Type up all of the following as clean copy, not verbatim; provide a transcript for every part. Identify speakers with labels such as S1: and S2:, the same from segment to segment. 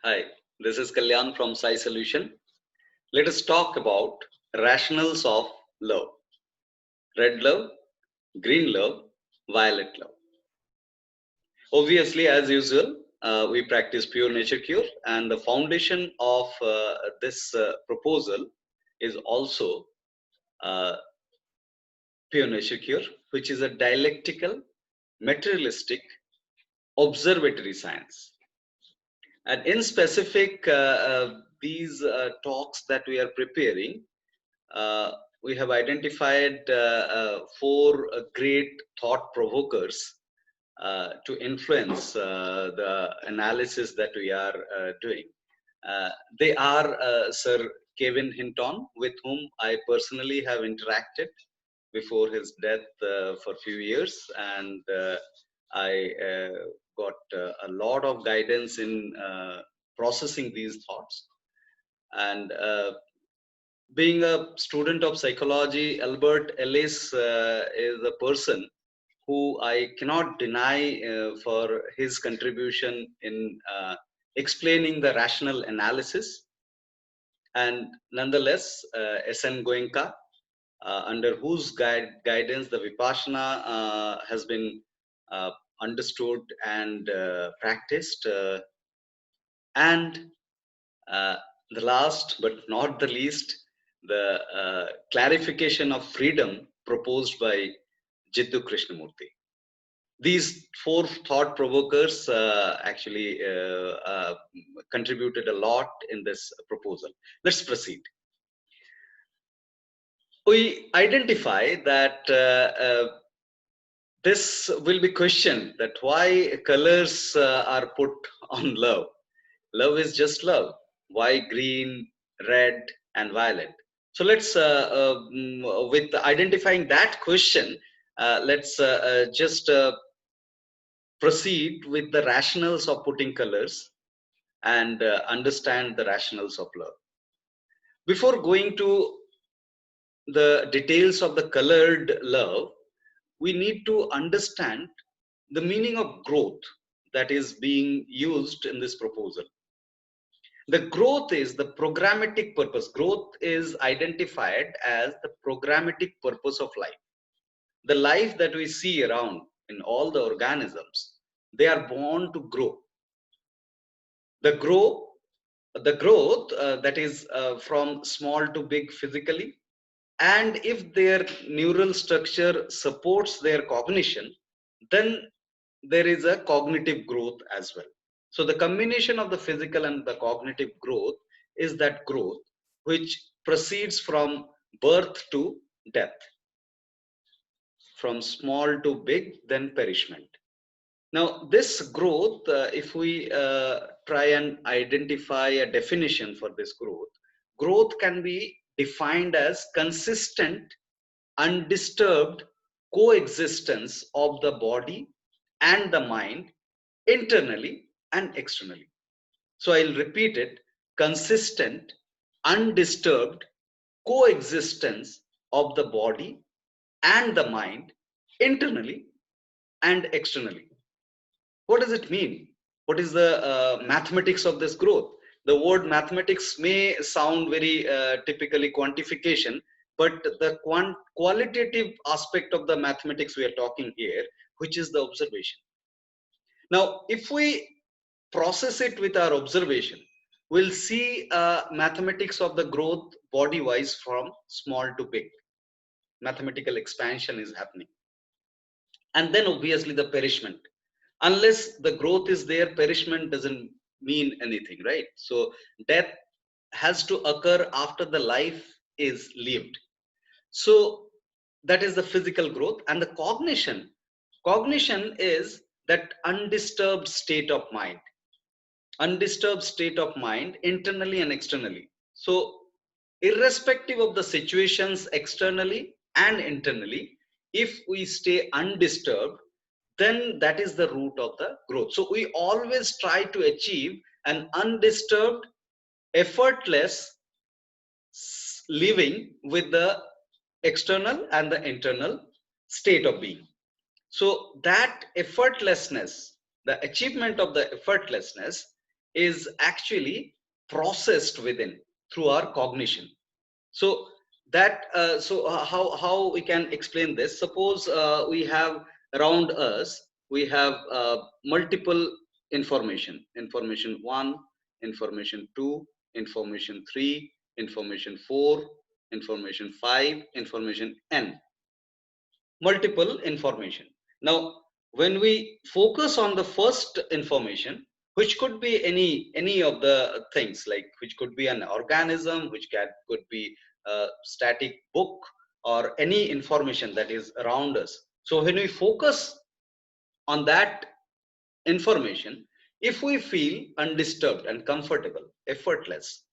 S1: Hi, this is Kalyan from Sai Solution. Let us talk about rationals of love. Red love, green love, violet love. Obviously, as usual, we practice pure nature cure, and the foundation of this proposal is also uh, pure nature cure, which is a dialectical, materialistic, observatory science. And in specific, these talks that we are preparing, uh, we have identified four great thought provokers to influence the analysis that we are doing. Uh, they are Sir Kevin Hinton, with whom I personally have interacted before his death for a few years, and I got a lot of guidance in processing these thoughts. And being a student of psychology, Albert Ellis is a person who I cannot deny for his contribution in explaining the rational analysis. And nonetheless, S.N. Goenka, under whose guidance the Vipassana has been uh, understood and practiced. And uh, the last but not the least, the clarification of freedom proposed by Jiddu Krishnamurti. These four thought provokers actually contributed a lot in this proposal. Let's proceed. We identify that this will be questioned, that why colors are put on love. Love is just love. Why green, red, and violet? So let's, with identifying that question, let's just proceed with the rationals of putting colors and understand the rationals of love. Before going to the details of the colored love, we need to understand the meaning of growth that is being used in this proposal. The growth is the programmatic purpose. Growth is identified as the programmatic purpose of life. The life that we see around in all the organisms, they are born to grow. The grow, the growth that is from small to big physically, and if their neural structure supports their cognition, then there is a cognitive growth as well. So the combination of the physical and the cognitive growth is that growth which proceeds from birth to death, from small to big, then perishment. Now, this growth, if we try and identify a definition for this growth, growth can be defined as consistent, undisturbed coexistence of the body and the mind internally and externally. So I'll repeat it: consistent, undisturbed coexistence of the body and the mind internally and externally. What does it mean? What is the mathematics of this growth? The word mathematics may sound very typically quantification, but the qualitative aspect of the mathematics we are talking here, which is the observation. Now, if we process it with our observation, we'll see mathematics of the growth body wise from small to big. Mathematical expansion is happening. And then obviously the perishment. Unless the growth is there, perishment doesn't mean anything, right? So death has to occur after the life is lived. So that is the physical growth. And the cognition is that undisturbed state of mind, internally and externally. So irrespective of the situations externally and internally, if we stay undisturbed, then that is the root of the growth. So we always try to achieve an undisturbed, effortless living with the external and the internal state of being. So that effortlessness, the achievement of the effortlessness, is actually processed within through our cognition. So that how we can explain this? Suppose we have around us, we have multiple information 1, information 2, information 3, information 4, information 5, information n, multiple information. Now when we focus on the first information, which could be any of the things, like which could be an organism, which could be a static book, or any information that is around us. So when we focus on that information, if we feel undisturbed and comfortable, effortless,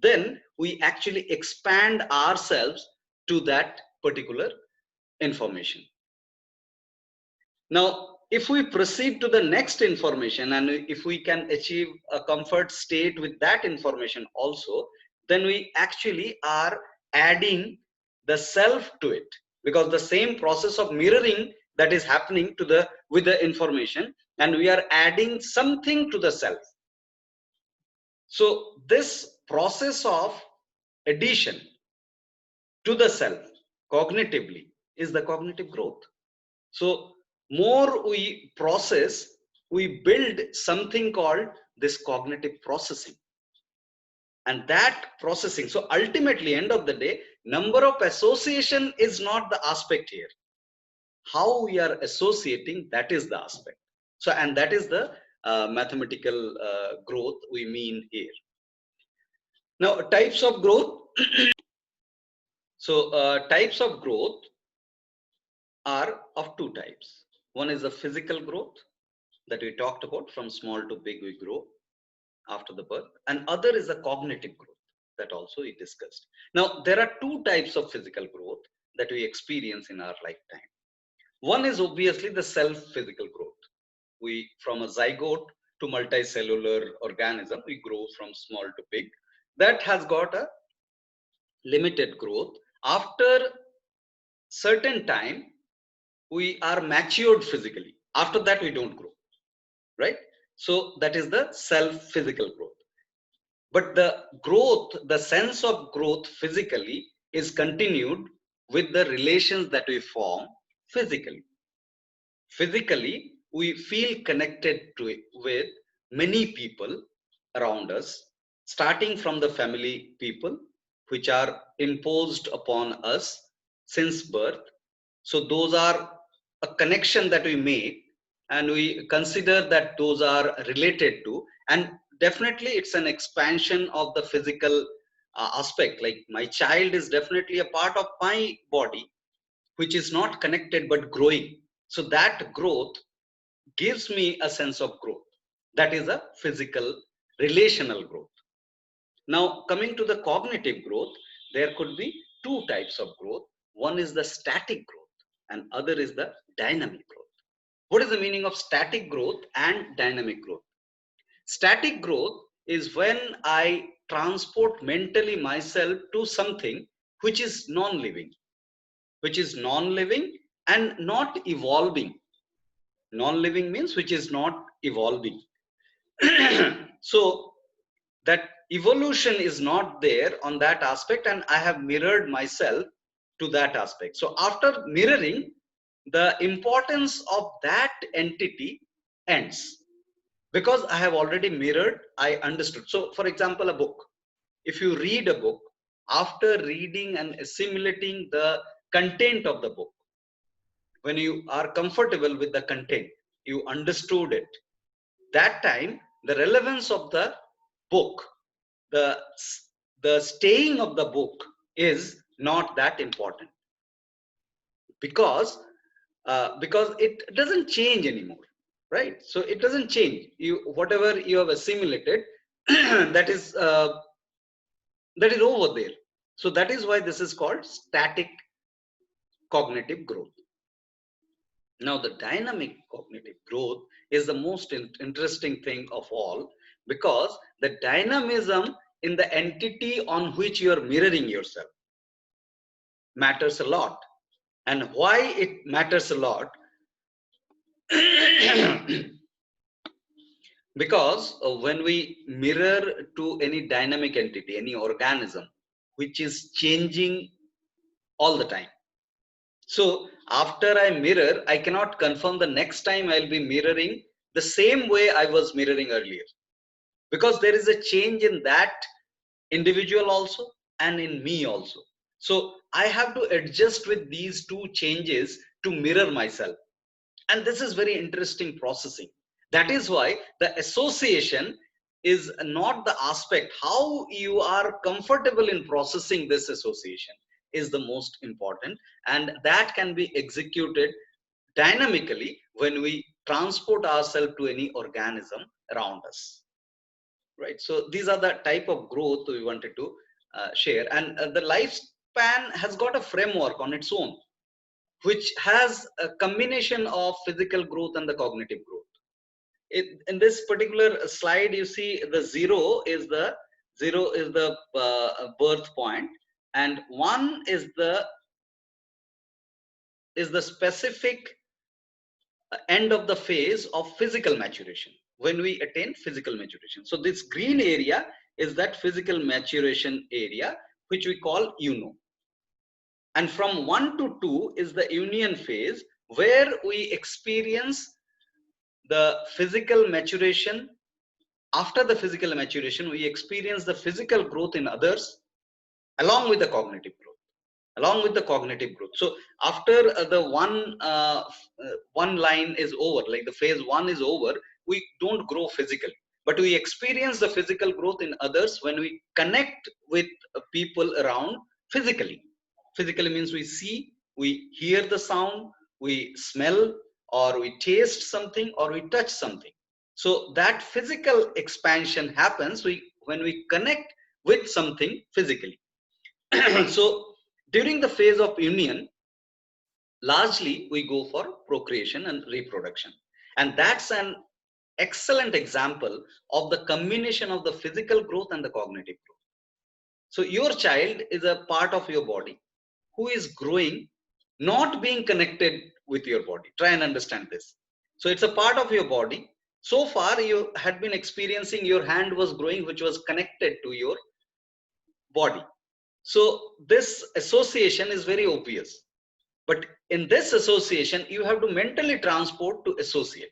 S1: then we actually expand ourselves to that particular information. Now, if we proceed to the next information, and if we can achieve a comfort state with that information also, then we actually are adding the self to it, because the same process of mirroring that is happening to the with the information, and we are adding something to the self. So this process of addition to the self cognitively is the cognitive growth. So more we process, we build something called this cognitive processing. And that processing, so ultimately, end of the day, number of association is not the aspect here. How we are associating, that is the aspect. So, and that is the mathematical growth we mean here. Now, types of growth. So, types of growth are of two types. One is the physical growth that we talked about, from small to big we grow after the birth, and other is the cognitive growth that also we discussed. Now there are two types of physical growth that we experience in our lifetime. One is obviously the self physical growth. We, from a zygote to multicellular organism, we grow from small to big. That has got a limited growth. After certain time we are matured physically. After that we don't grow, right? So that is the self physical growth. But the growth, the sense of growth physically is continued with the relations that we form physically. Physically, we feel connected to it with many people around us, starting from the family people, which are imposed upon us since birth. So those are a connection that we make, and we consider that those are related to, and definitely it's an expansion of the physical aspect. Like my child is definitely a part of my body, which is not connected but growing. So that growth gives me a sense of growth. That is a physical relational growth. Now coming to the cognitive growth, there could be two types of growth. One is the static growth and other is the dynamic growth. What is the meaning of static growth and dynamic growth? Static growth is when I transport mentally myself to something which is non-living, and not evolving. Non-living means which is not evolving. So that evolution is not there on that aspect, and I have mirrored myself to that aspect. So after mirroring, the importance of that entity ends, because I have already mirrored, I understood. So for example, a book, if you read a book, after reading and assimilating the content of the book, when you are comfortable with the content, you understood it, that time the relevance of the book, the the staying of the book is not that important, because it doesn't change anymore, right? So it doesn't change. You, whatever you have assimilated, that is over there. So that is why this is called static cognitive growth. Now the dynamic cognitive growth is the most interesting thing of all, because the dynamism in the entity on which you are mirroring yourself matters a lot. And why it matters a lot? Because when we mirror to any dynamic entity, any organism which is changing all the time, so after I mirror, I cannot confirm the next time I'll be mirroring the same way I was mirroring earlier, because there is a change in that individual also and in me also. So I have to adjust with these two changes to mirror myself. And this is very interesting processing. That is why the association is not the aspect. How you are comfortable in processing this association is the most important, and that can be executed dynamically when we transport ourselves to any organism around us, right? So these are the type of growth we wanted to share. And the lifespan has got a framework on its own, which has a combination of physical growth and the cognitive growth. In this particular slide, you see the zero is the birth point, and one is the specific end of the phase of physical maturation, when we attain physical maturation. So this green area is that physical maturation area, which we call UNO. And from 1 to 2 is the union phase, where we experience the physical maturation. After the physical maturation, we experience the physical growth in others along with the cognitive growth. So after the one line is over, like the phase one is over, we don't grow physically, but we experience the physical growth in others when we connect with people around physically. Physically means we see, we hear the sound, we smell, or we taste something, or we touch something. So that physical expansion happens when we connect with something physically. So during the phase of union, largely we go for procreation and reproduction. And that's an excellent example of the combination of the physical growth and the cognitive growth. So your child is a part of your body who is growing, not being connected with your body. Try and understand this. So it's a part of your body. So far, you had been experiencing your hand was growing, which was connected to your body. So this association is very obvious. But in this association, you have to mentally transport to associate.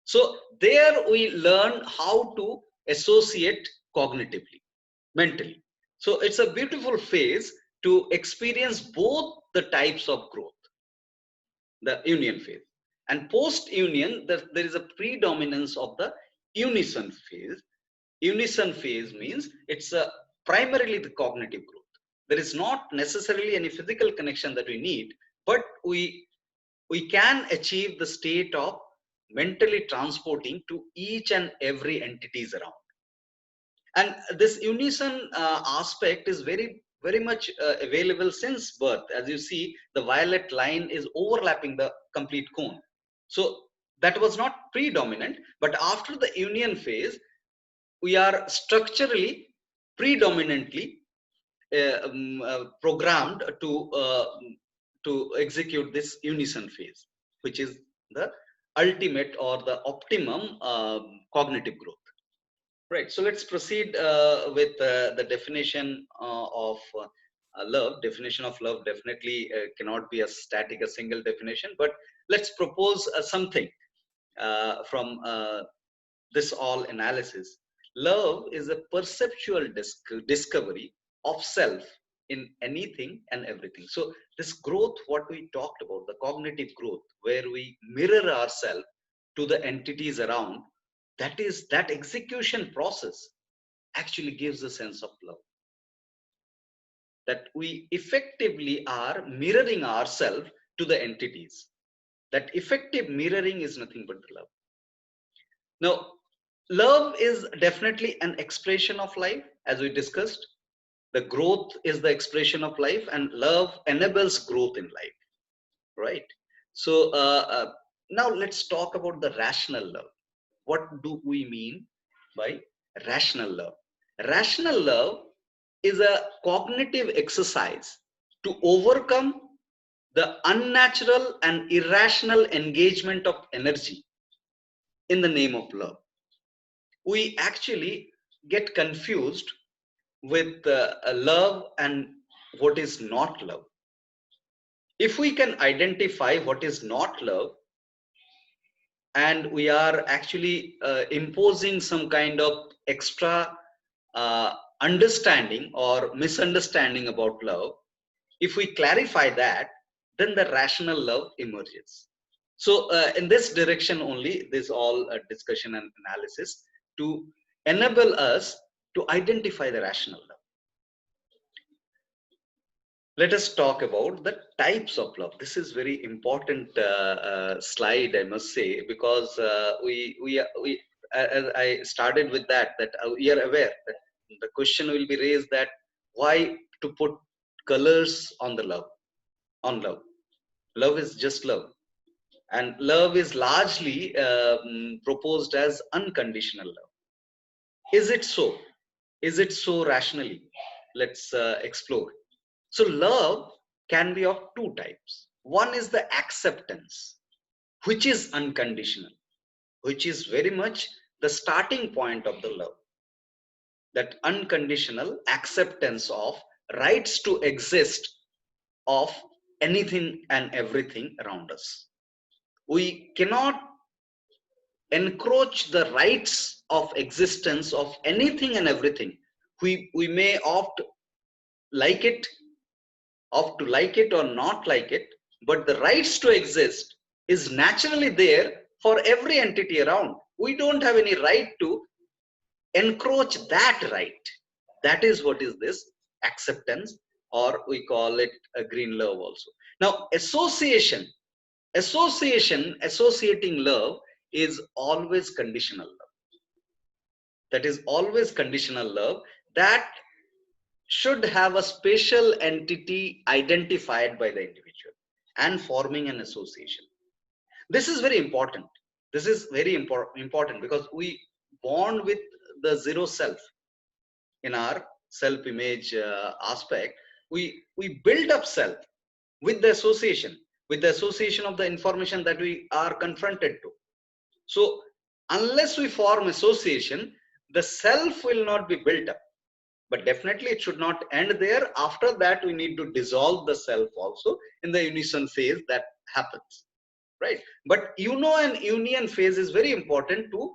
S1: So there we learn how to associate cognitively, mentally. So it's a beautiful phase to experience both the types of growth, the union phase. And post union, there is a predominance of the unison phase. Unison phase means it's primarily the cognitive growth. There is not necessarily any physical connection that we need, but we can achieve the state of mentally transporting to each and every entities around. And this unison aspect is very much available since birth. As you see, the violet line is overlapping the complete cone. So that was not predominant, but after the union phase, we are structurally predominantly programmed to execute this unison phase, which is the ultimate or the optimum cognitive growth. Right. So let's proceed with the definition of love. Definition of love definitely cannot be a static, a single definition, but let's propose something from this all analysis. Love is a perceptual discovery of self in anything and everything. So this growth, what we talked about, the cognitive growth, where we mirror ourselves to the entities around, that execution process actually gives a sense of love. That we effectively are mirroring ourselves to the entities. That effective mirroring is nothing but the love. Now, love is definitely an expression of life, as we discussed. The growth is the expression of life, and love enables growth in life, right? So now let's talk about the rational love. What do we mean by rational love? Rational love is a cognitive exercise to overcome the unnatural and irrational engagement of energy in the name of love. we actually get confused with love and what is not love. If we can identify what is not love, and we are actually imposing some kind of extra uh, understanding or misunderstanding about love, if we clarify that, then the rational love emerges. So in this direction only, this all discussion and analysis to enable us to identify the rational love. Let us talk about the types of love. This is very important slide, I must say, because as I started with that we are aware that the question will be raised that why to put colors on the love, on love. Love is just love, and love is largely proposed as unconditional love. Is it so? Is it so rationally? Let's explore. So love can be of two types. One is the acceptance, which is unconditional, which is very much the starting point of the love. That unconditional acceptance of rights to exist of anything and everything around us. We cannot encroach the rights of existence of anything and everything. We may like it opt to like it or not like it, but the rights to exist is naturally there for every entity around. We don't have any right to encroach that right. That is what is this acceptance, or we call it a green love also. Now, associating love is always conditional love. That is always conditional love that should have a special entity identified by the individual and forming an association. This is very important. This is very important because we bond with the zero self in our self image aspect. We build up self with the association of the information that we are confronted to. So unless we form association, the self will not be built up. But definitely it should not end there. After that, we need to dissolve the self also in the unison phase that happens, right? But an union phase is very important to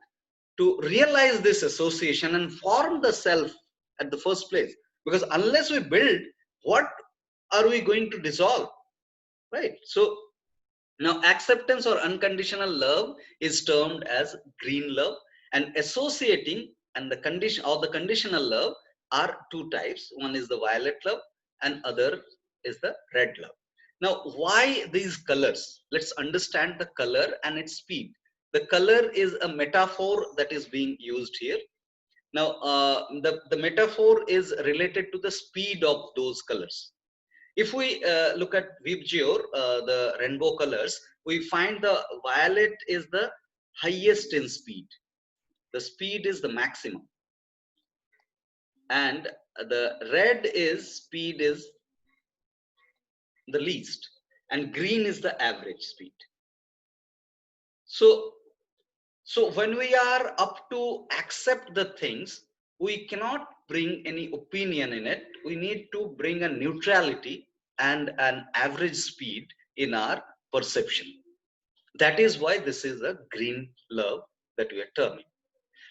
S1: realize this association and form the self at the first place. Because unless we build, what are we going to dissolve, right? So now, acceptance or unconditional love is termed as green love, and associating and the condition or the conditional love are two types. One is the violet love, and other is the red love. Now, why these colors? Let's understand the color and its speed. The color is a metaphor that is being used here. Now, the metaphor is related to the speed of those colors. If we look at Vibgyor, the rainbow colors, we find the violet is the highest in speed. The speed is the maximum. And the red is speed is the least. And green is the average speed. So when we are up to accept the things, we cannot bring any opinion in it. We need to bring a neutrality and an average speed in our perception. That is why this is a green love that we are terming.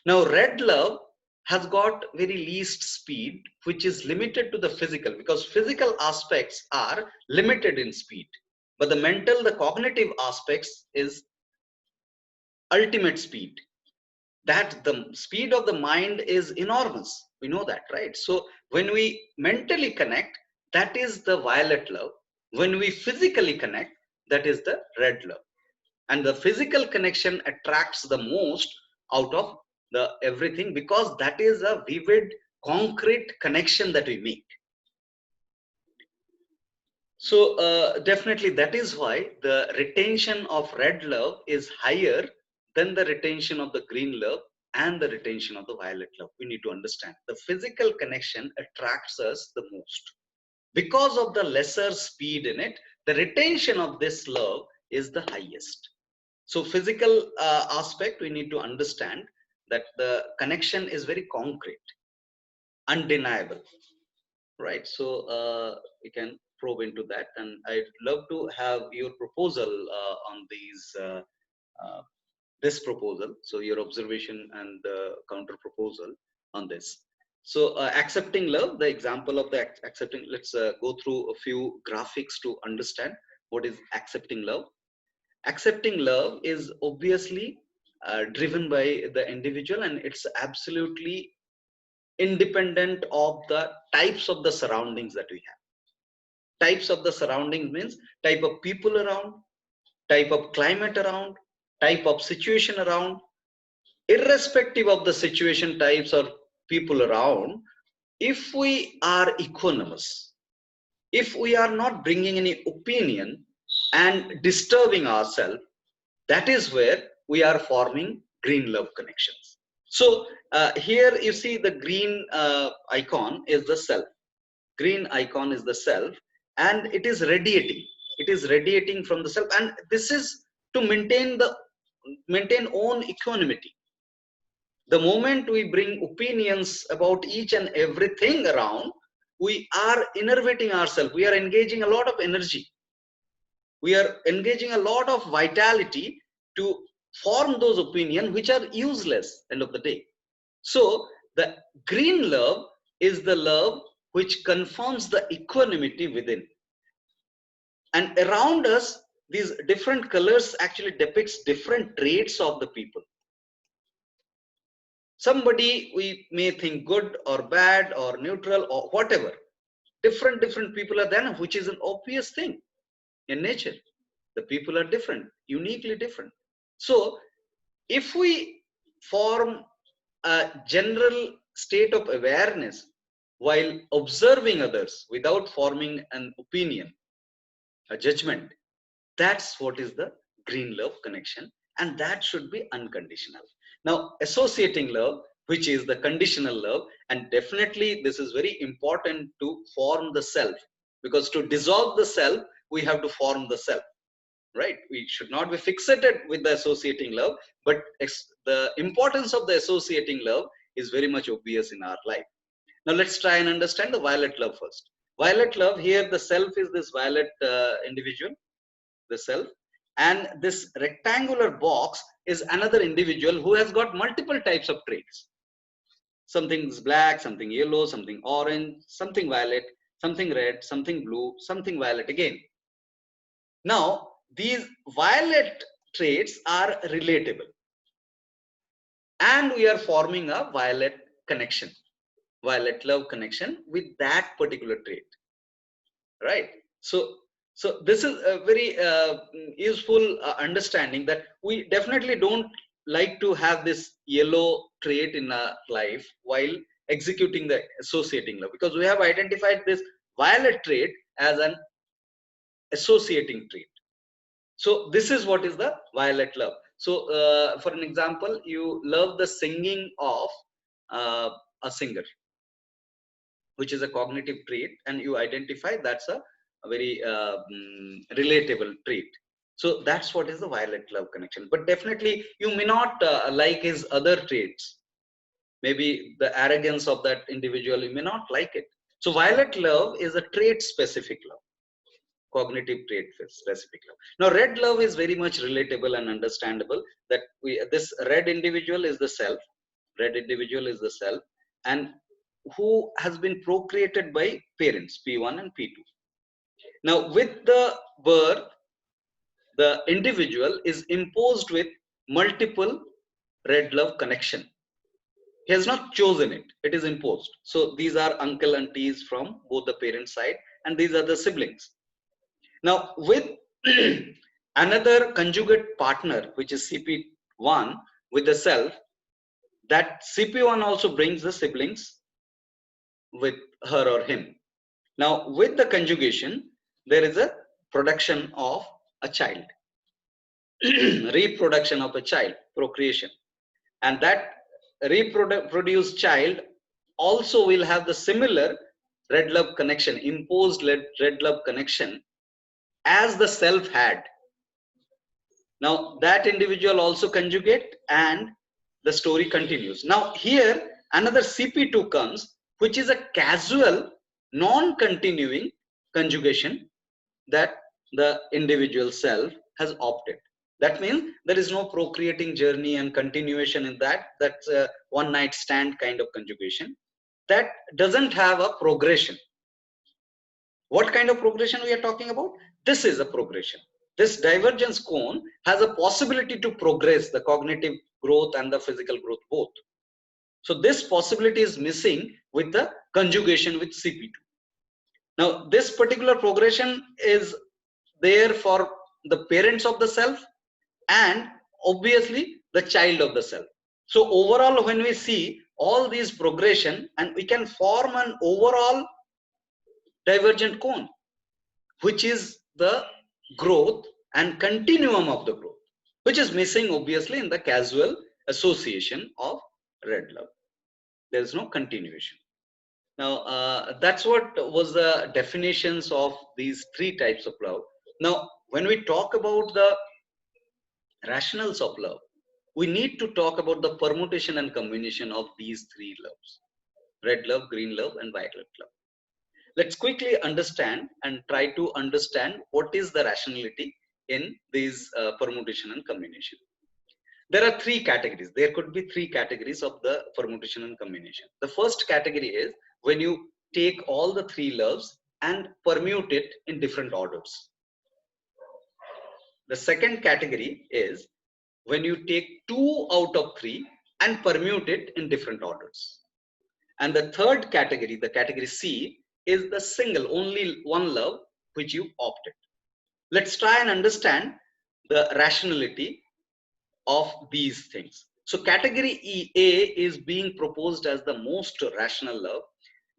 S1: Now, red love has got very least speed, which is limited to the physical, because physical aspects are limited in speed. But the mental, the cognitive aspects is ultimate speed. That the speed of the mind is enormous. We know that, right? So when we mentally connect, that is the violet love. When we physically connect, that is the red love. And the physical connection attracts the most out of the everything, because that is a vivid, concrete connection that we make. So definitely that is why the retention of red love is higher than the retention of the green love and the retention of the violet love. We need to understand the physical connection attracts us the most. Because of the lesser speed in it, the retention of this love is the highest. So physical aspect we need to understand. that the connection is very concrete, undeniable, right? So we can probe into that, and I'd love to have your proposal on these uh, this proposal. So your observation and the counter proposal on this. So accepting love, the example of the accepting, let's go through a few graphics to understand what is accepting love. Accepting love is obviously driven by the individual, and it's absolutely independent of the types of the surroundings that we have. Types of the surroundings means type of people around, type of climate around, type of situation around. Irrespective of the situation types or people around, if we are equanimous, if we are not bringing any opinion and disturbing ourselves, that is where we are forming green love connections. So here you see the green icon is the self. Green icon is the self, and it is radiating. It is radiating from the self, and this is to maintain own equanimity. The moment we bring opinions about each and everything around, we are innervating ourselves. We are engaging a lot of energy. We are engaging a lot of vitality to form those opinions which are useless end of the day. So the green love is the love which confirms the equanimity within. And around us, these different colors actually depicts different traits of the people. Somebody we may think good or bad or neutral or whatever. Different people are there, which is an obvious thing in nature. The people are different, uniquely different. So if we form a general state of awareness while observing others without forming an opinion, a judgment, that's what is the green love connection, and that should be unconditional. Now associating love, which is the conditional love, and definitely this is very important to form the self, because to dissolve the self we have to form the self, right? We should not be fixated with the associating love, but the importance of the associating love is very much obvious in our life. Now let's try and understand the violet love first. Violet love, here the self is this violet individual, the self, and this rectangular box is another individual who has got multiple types of traits. Something's black, something yellow, something orange, something violet, something red, something blue, something violet again. Now these violet traits are relatable, and we are forming a violet connection, violet love connection with that particular trait, right? So this is a very useful understanding, that we definitely don't like to have this yellow trait in our life while executing the associating love, because we have identified this violet trait as an associating trait. So this is what is the violet love. So for an example, you love the singing of a singer, which is a cognitive trait, and you identify that's a very relatable trait. So that's what is the violet love connection. But definitely you may not like his other traits. Maybe the arrogance of that individual, you may not like it. So violet love is a trait specific love, cognitive trait specific love. Now red love is very much relatable and understandable, that this red individual is the self. Red individual is the self, and who has been procreated by parents P1 and P2. Now with the birth, the individual is imposed with multiple red love connection. He has not chosen it, it is imposed. So these are uncle aunties from both the parent side, and these are the siblings. Now with another conjugate partner, which is CP1 with the self, that CP1 also brings the siblings with her or him. Now with the conjugation, there is a production of a child, reproduction of a child, procreation, and that reproduced child also will have the similar red love connection, imposed red love connection as the self had. Now that individual also conjugate, and the story continues. Now here another CP2 comes, which is a casual, non-continuing conjugation that the individual self has opted. That means there is no procreating journey and continuation in that. That's a one night stand kind of conjugation. That doesn't have a progression. What kind of progression we are talking about? This is a progression. This divergence cone has a possibility to progress the cognitive growth and the physical growth both. So this possibility is missing with the conjugation with CP2. Now this particular progression is there for the parents of the self and obviously the child of the self. So overall, when we see all these progression, and we can form an overall divergent cone, which is the growth and continuum of the growth, which is missing obviously in the casual association of red love. There is no continuation. Now that's what was the definitions of these three types of love. Now when we talk about the rationals of love, we need to talk about the permutation and combination of these three loves: red love, green love, and violet love. Let's quickly understand and try to understand what is the rationality in these permutation and combination. There are three categories. There could be three categories of the permutation and combination. The first category is when you take all the three loves and permute it in different orders. The second category is when you take 2 out of 3 and permute it in different orders. And the third category, the category C, is the single, only one love which you opted. Let's try and understand the rationality of these things. So category A is being proposed as the most rational love.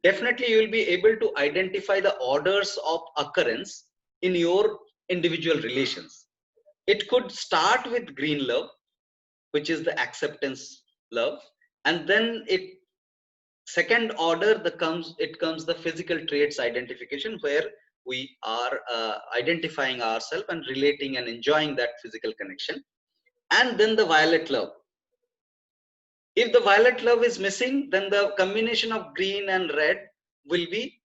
S1: Definitely you will be able to identify the orders of occurrence in your individual relations. It could start with green love, which is the acceptance love, and then it second order it comes the physical traits identification, where we are identifying ourselves and relating and enjoying that physical connection. And then the violet love. If the violet love is missing, then the combination of green and red will be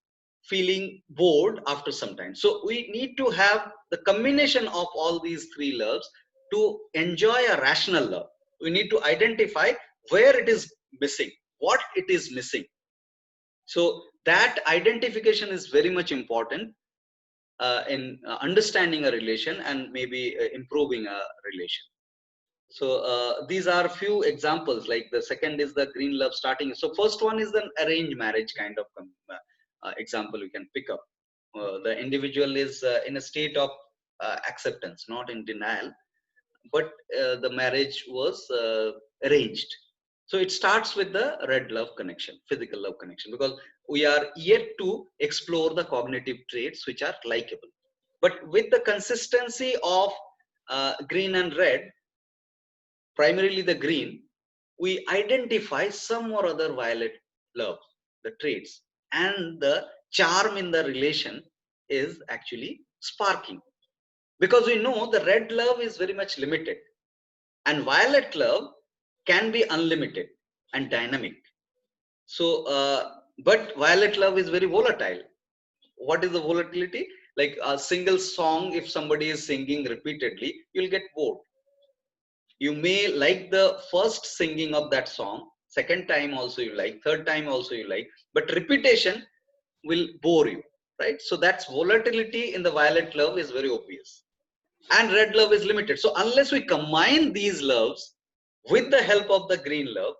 S1: feeling bored after some time. So we need to have the combination of all these three loves to enjoy a rational love. We need to identify where it is missing, what it is missing. So that identification is very much important in understanding a relation and maybe improving a relation. So these are few examples. Like the second is the green love starting. So first one is an arranged marriage kind of example we can pick up. The individual is in a state of acceptance, not in denial, but the marriage was arranged. So it starts with the red love connection, physical love connection, because we are yet to explore the cognitive traits which are likable. But with the consistency of green and red, primarily the green, we identify some or other violet love, the traits, and the charm in the relation is actually sparking. Because we know the red love is very much limited, and violet love can be unlimited and dynamic. So, but violet love is very volatile. What is the volatility? Like a single song, if somebody is singing repeatedly, you'll get bored. You may like the first singing of that song, second time also you like, third time also you like, but repetition will bore you, right? So that's volatility in the violet love is very obvious. And red love is limited. So unless we combine these loves with the help of the green love,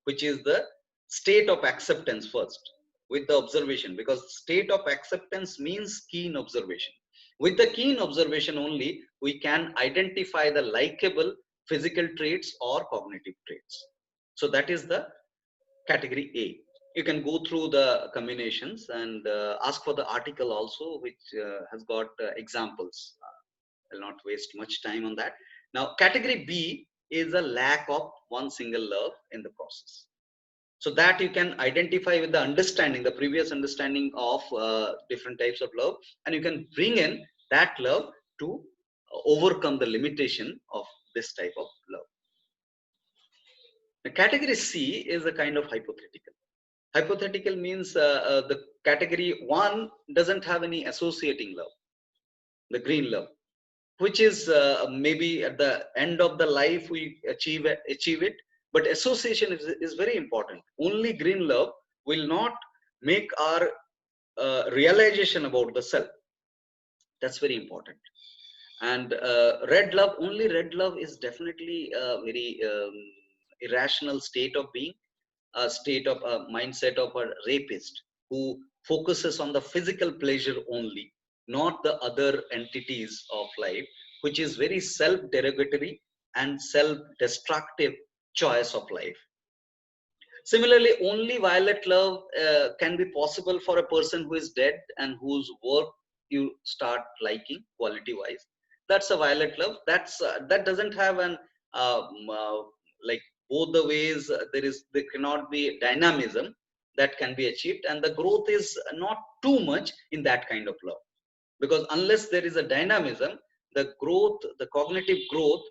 S1: which is the state of acceptance first, with the observation, because state of acceptance means keen observation. With the keen observation only, we can identify the likable physical traits or cognitive traits. So that is the category A. You can go through the combinations and ask for the article also, which has got examples. I'll not waste much time on that. Now, category B is a lack of one single love in the process. So that you can identify with the understanding, the previous understanding of different types of love, and you can bring in that love to overcome the limitation of this type of love. The category C is a kind of hypothetical. Hypothetical means the category 1 doesn't have any associating love, the green love, which is maybe at the end of the life we achieve it. But association is very important. Only green love will not make our realization about the self. That's very important. And red love, only red love is definitely a very irrational state of being, a state of a mindset of a rapist who focuses on the physical pleasure only, not the other entities of life, which is very self-derogatory and self-destructive choice of life. Similarly, only violet love can be possible for a person who is dead and whose work you start liking quality wise. That's a violet love. That doesn't have an like both the ways. There cannot be dynamism that can be achieved, and the growth is not too much in that kind of love, because unless there is a dynamism, the growth, the cognitive growth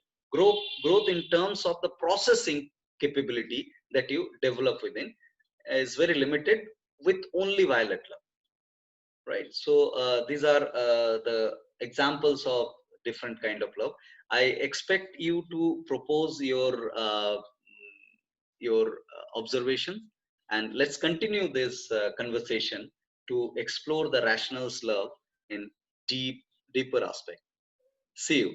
S1: in terms of the processing capability that you develop within is very limited with only violet love, right? So these are the examples of different kind of love. I expect you to propose your observation, and let's continue this conversation to explore the rationals love in deeper aspect. See you.